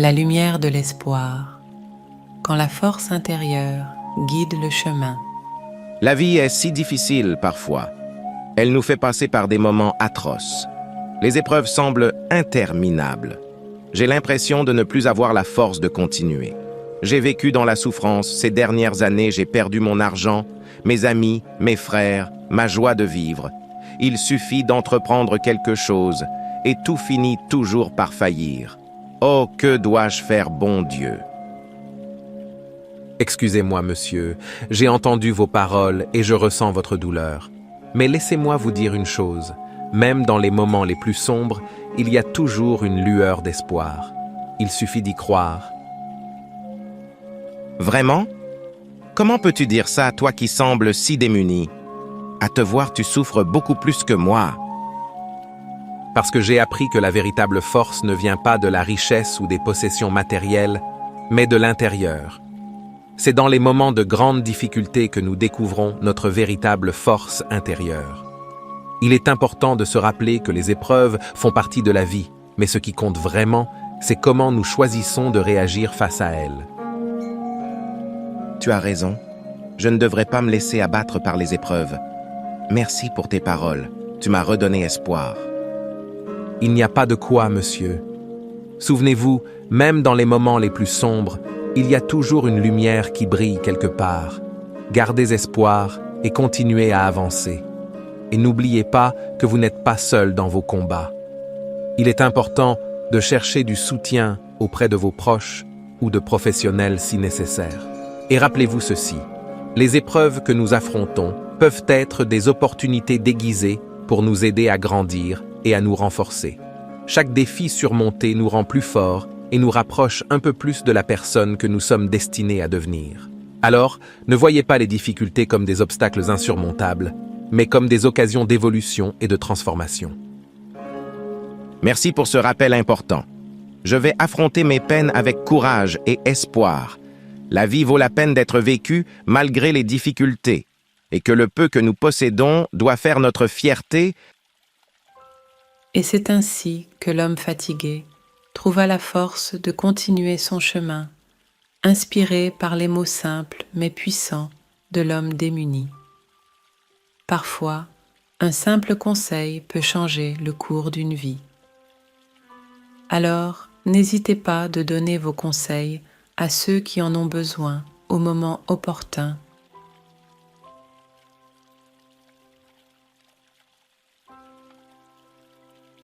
La lumière de l'espoir, quand la force intérieure guide le chemin. La vie est si difficile parfois. Elle nous fait passer par des moments atroces. Les épreuves semblent interminables. J'ai l'impression de ne plus avoir la force de continuer. J'ai vécu dans la souffrance. Ces dernières années, j'ai perdu mon argent, mes amis, mes frères, ma joie de vivre. Il suffit d'entreprendre quelque chose et tout finit toujours par faillir. Oh, que dois-je faire, bon Dieu? Excusez-moi, monsieur, j'ai entendu vos paroles et je ressens votre douleur. Mais laissez-moi vous dire une chose, même dans les moments les plus sombres, il y a toujours une lueur d'espoir. Il suffit d'y croire. Vraiment? Comment peux-tu dire ça, toi qui sembles si démuni? À te voir, tu souffres beaucoup plus que moi. Parce que j'ai appris que la véritable force ne vient pas de la richesse ou des possessions matérielles, mais de l'intérieur. C'est dans les moments de grande difficulté que nous découvrons notre véritable force intérieure. Il est important de se rappeler que les épreuves font partie de la vie, mais ce qui compte vraiment, c'est comment nous choisissons de réagir face à elles. Tu as raison. Je ne devrais pas me laisser abattre par les épreuves. Merci pour tes paroles. Tu m'as redonné espoir. Il n'y a pas de quoi, monsieur. Souvenez-vous, même dans les moments les plus sombres, il y a toujours une lumière qui brille quelque part. Gardez espoir et continuez à avancer. Et n'oubliez pas que vous n'êtes pas seul dans vos combats. Il est important de chercher du soutien auprès de vos proches ou de professionnels si nécessaire. Et rappelez-vous ceci, les épreuves que nous affrontons peuvent être des opportunités déguisées pour nous aider à grandir et à nous renforcer. Chaque défi surmonté nous rend plus forts et nous rapproche un peu plus de la personne que nous sommes destinés à devenir. Alors, ne voyez pas les difficultés comme des obstacles insurmontables, mais comme des occasions d'évolution et de transformation. Merci pour ce rappel important. Je vais affronter mes peines avec courage et espoir. La vie vaut la peine d'être vécue malgré les difficultés, et que le peu que nous possédons doit faire notre fierté. Et c'est ainsi que l'homme fatigué trouva la force de continuer son chemin, inspiré par les mots simples mais puissants de l'homme démuni. Parfois, un simple conseil peut changer le cours d'une vie. Alors, n'hésitez pas de donner vos conseils à ceux qui en ont besoin au moment opportun